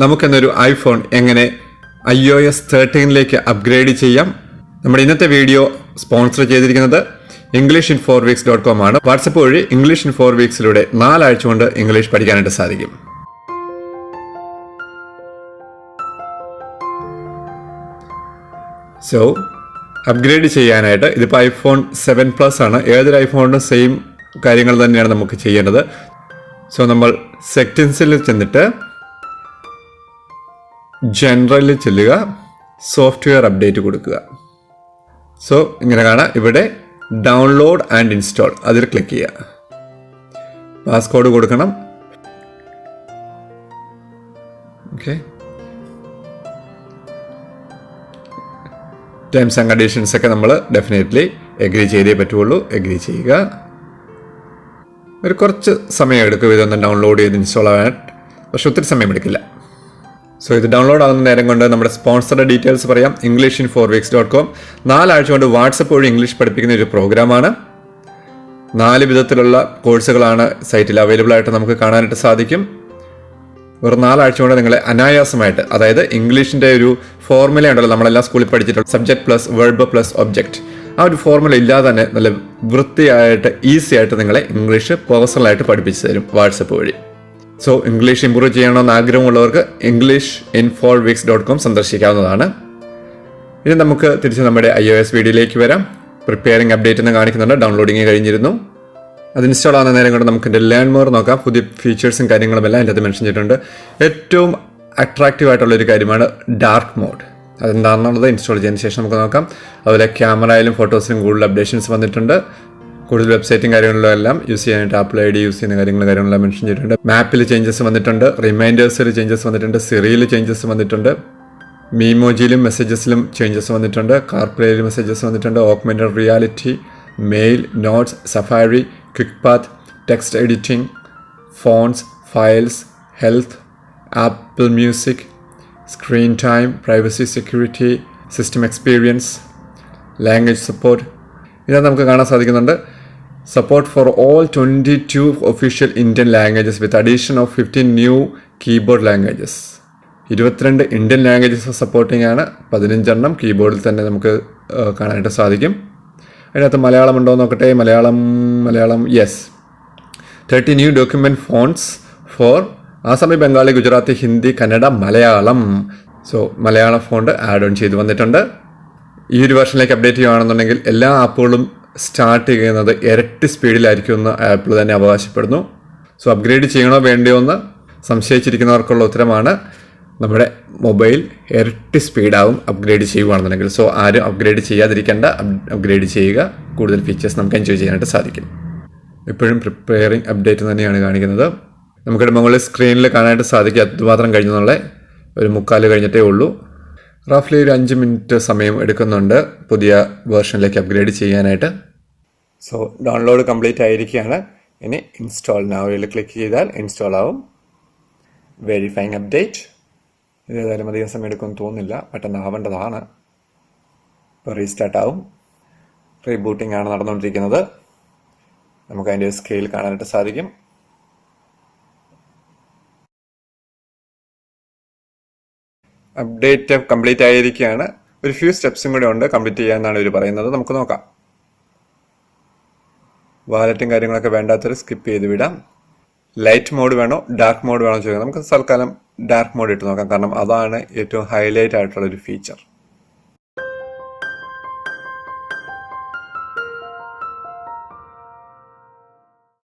നമുക്കെന്നൊരു iPhone എങ്ങനെ iOS13 upgrade ചെയ്യാം. നമ്മുടെ ഇന്നത്തെ വീഡിയോ സ്പോൺസർ ചെയ്തിരിക്കുന്നത് EnglishIn4Weeks.com ആണ്. വാട്സപ്പ് വഴി ഇംഗ്ലീഷ് ഇൻ 4 വീക്സിലൂടെ 4 ആഴ്ച കൊണ്ട് ഇംഗ്ലീഷ് പഠിക്കാനായിട്ട് സാധിക്കും. സോ അപ്ഗ്രേഡ് ചെയ്യാനായിട്ട് ഇതിപ്പോൾ iPhone 7 Plus ആണ്. ഏതൊരു ഐഫോണിനും സെയിം കാര്യങ്ങൾ തന്നെയാണ് നമുക്ക് ചെയ്യേണ്ടത്. സോ നമ്മൾ സെറ്റിംഗ്സിൽ ചെന്നിട്ട് ജനറലിൽ ചെല്ലുക, സോഫ്റ്റ്വെയർ അപ്ഡേറ്റ് കൊടുക്കുക. സോ ഇങ്ങനെ കാണാം. ഇവിടെ ഡൗൺലോഡ് ആൻഡ് ഇൻസ്റ്റാൾ അതിൽ ക്ലിക്ക് ചെയ്യുക. പാസ്കോഡ് കൊടുക്കണം. ഓക്കെ, ടേംസ് ആൻഡ് കണ്ടീഷൻസ് ഒക്കെ നമ്മൾ ഡെഫിനറ്റ്ലി എഗ്രി ചെയ്തേ പറ്റുള്ളൂ. എഗ്രി ചെയ്യുക. ഒരു കുറച്ച് സമയം എടുക്കും ഇതൊന്ന് ഡൗൺലോഡ് ചെയ്ത് ഇൻസ്റ്റാൾ ആവാൻ, പക്ഷെ ഒത്തിരി സമയം എടുക്കില്ല. സോ ഇത് ഡൗൺലോഡ് ആകുന്ന നേരം കൊണ്ട് നമ്മുടെ സ്പോൺസറുടെ ഡീറ്റെയിൽസ് പറയാം. EnglishIn4Weeks.com 4 ആഴ്ച കൊണ്ട് വാട്സപ്പ് വഴി ഇംഗ്ലീഷ് പഠിപ്പിക്കുന്ന ഒരു പ്രോഗ്രാമാണ്. 4 വിധത്തിലുള്ള കോഴ്സുകളാണ് സൈറ്റിൽ അവൈലബിൾ ആയിട്ട് നമുക്ക് കാണാനായിട്ട് സാധിക്കും. ഒരു 4 ആഴ്ച കൊണ്ട് നിങ്ങളെ അനായാസമായിട്ട്, അതായത് ഇംഗ്ലീഷിൻ്റെ ഒരു ഫോർമുല ഉണ്ടല്ലോ, നമ്മളെല്ലാം സ്കൂളിൽ പഠിച്ചിട്ടുള്ള subject plus verb plus object, ആ ഒരു ഫോർമുല ഇല്ലാതെ തന്നെ നല്ല വൃത്തിയായിട്ട് ഈസി ആയിട്ട് നിങ്ങളെ ഇംഗ്ലീഷ് പേഴ്സണലായിട്ട് പഠിപ്പിച്ചു തരും വാട്സപ്പ് വഴി. സോ ഇംഗ്ലീഷ് ഇംപ്രൂവ് ചെയ്യണമെന്ന് ആഗ്രഹമുള്ളവർക്ക് EnglishIn4Weeks.com സന്ദർശിക്കാവുന്നതാണ്. ഇനി നമുക്ക് തിരിച്ച് നമ്മുടെ iOS വീഡിയോയിലേക്ക് വരാം. പ്രിപ്പയറിംഗ് അപ്ഡേറ്റ് എന്ന് കാണിക്കുന്നുണ്ട്. ഡൗൺലോഡിങ് കഴിഞ്ഞിരുന്നു. അത് ഇൻസ്റ്റാൾ ആകുന്ന നേരം കൊണ്ട് നമുക്ക് ലേൺ മോർ നോക്കാം. പുതിയ ഫീച്ചേഴ്സും കാര്യങ്ങളും എല്ലാം അതിൻ്റെ അത് മെൻഷൻ ചെയ്തിട്ടുണ്ട്. ഏറ്റവും അട്രാക്റ്റീവ് ആയിട്ടുള്ളൊരു കാര്യമാണ് ഡാർക്ക് മോഡ്. അതെന്താണെന്നുള്ളത് ഇൻസ്റ്റാൾ ചെയ്തതിന് ശേഷം നമുക്ക് നോക്കാം. അതുപോലെ ക്യാമറയിലും ഫോട്ടോസിലും കൂടുതൽ അപ്ഡേഷൻസ് വന്നിട്ടുണ്ട്. കൂടുതൽ വെബ്സൈറ്റും കാര്യങ്ങളിലും എല്ലാം യൂസ് ചെയ്യാനായിട്ട് ആപ്പിൾ ID യൂസ് ചെയ്യുന്ന കാര്യങ്ങളെല്ലാം മെൻഷൻ ചെയ്തിട്ടുണ്ട്. മാപ്പിൽ ചേഞ്ചസ് വന്നിട്ടുണ്ട്. റിമൈൻഡേഴ്സിൽ ചേഞ്ചസ് വന്നിട്ടുണ്ട്. സിറിയിൽ ചേഞ്ചസ് വന്നിട്ടുണ്ട്. മീമോജിയിലും മെസ്സേജസിലും ചേഞ്ചസ് വന്നിട്ടുണ്ട്. കാർപ്ലേയിൽ മെസ്സേജസ് വന്നിട്ടുണ്ട്. Augmented reality, mail, notes, Safari, quick path, text editing, fonts, files, health, Apple music, screen time, privacy, security, system experience, language support, ഇതാണ് നമുക്ക് കാണാൻ സാധിക്കുന്നുണ്ട്. Support for all 22 official Indian languages with addition of 15 new keyboard languages. 22 Indian languages supporting ആണ്. 15 കീബോർഡിൽ തന്നെ നമുക്ക് കാണാനായിട്ട് സാധിക്കും. അതിനകത്ത് മലയാളം ഉണ്ടോ നോക്കട്ടെ. Malayalam yes. 30 new document fonts for Assamese, Bengali, Gujarati, Hindi, Kannada, Malayalam. So Malayalam font add on ചെയ്ത് വന്നിട്ടുണ്ട്. ഈ ഒരു വെർഷനിലേക്ക് അപ്ഡേറ്റ് ചെയ്യുകയാണെന്നുണ്ടെങ്കിൽ എല്ലാ ആപ്പുകളും സ്റ്റാർട്ട് ചെയ്യുന്നത് ഇരട്ടി സ്പീഡിലായിരിക്കും എന്ന് ആപ്പിൾ തന്നെ അവകാശപ്പെടുന്നു. സോ അപ്ഗ്രേഡ് ചെയ്യണോ വേണ്ടയോ എന്ന് സംശയിച്ചിരിക്കുന്നവർക്കുള്ള ഉത്തരമാണ്, നമ്മുടെ മൊബൈൽ ഇരട്ടി സ്പീഡാവും അപ്ഗ്രേഡ് ചെയ്യുകയാണെന്നുണ്ടെങ്കിൽ. സോ ആരും അപ്ഗ്രേഡ് ചെയ്യാതിരിക്കേണ്ട, അപ്ഗ്രേഡ് ചെയ്യുക. കൂടുതൽ ഫീച്ചേഴ്സ് നമുക്ക് എൻജോയ് ചെയ്യാനായിട്ട് സാധിക്കും. ഇപ്പോഴും പ്രിപ്പയറിംഗ് അപ്ഡേറ്റ് തന്നെയാണ് കാണിക്കുന്നത്. നമുക്കിവിടെ മുകളിൽ സ്ക്രീനിൽ കാണാനായിട്ട് സാധിക്കും അതുമാത്രം കഴിഞ്ഞെന്നുള്ള ഒരു 3/4 കഴിഞ്ഞിട്ടേ ഉള്ളൂ. റഫ്ലി ഒരു 5 മിനിറ്റ് സമയം എടുക്കുന്നുണ്ട് പുതിയ വേർഷനിലേക്ക് അപ്ഗ്രേഡ് ചെയ്യാനായിട്ട്. സോ ഡൗൺലോഡ് കംപ്ലീറ്റ് ആയിരിക്കുകയാണ്. ഇനി ഇൻസ്റ്റാൾ നൗയിൽ ക്ലിക്ക് ചെയ്താൽ ഇൻസ്റ്റാൾ ആവും. Verifying update. ഇത് ഏതായാലും അധികം സമയം എടുക്കുമെന്ന് തോന്നുന്നില്ല, പെട്ടെന്ന് ആവേണ്ടതാണ്. ഇപ്പോൾ റീസ്റ്റാർട്ട് ആവും. റീബൂട്ടിംഗ് ആണ് നടന്നുകൊണ്ടിരിക്കുന്നത്. നമുക്ക് അതിൻ്റെ സ്കെയിൽ കാണാനായിട്ട് സാധിക്കും. അപ്ഡേറ്റ് കംപ്ലീറ്റ് ആയിരിക്കുകയാണ്. ഒരു ഫ്യൂ സ്റ്റെപ്സും കൂടെ ഉണ്ട് കംപ്ലീറ്റ് ചെയ്യാമെന്നാണ് ഇവർ പറയുന്നത്. നമുക്ക് നോക്കാം. വാലറ്റും കാര്യങ്ങളൊക്കെ വേണ്ടാത്തൊരു സ്കിപ്പ് ചെയ്ത് വിടാം. ലൈറ്റ് മോഡ് വേണോ ഡാർക്ക് മോഡ് വേണോ ചോദിക്കാം. നമുക്ക് തൽക്കാലം ഡാർക്ക് മോഡ് ഇട്ട് നോക്കാം, കാരണം അതാണ് ഏറ്റവും ഹൈലൈറ്റ് ആയിട്ടുള്ളൊരു ഫീച്ചർ.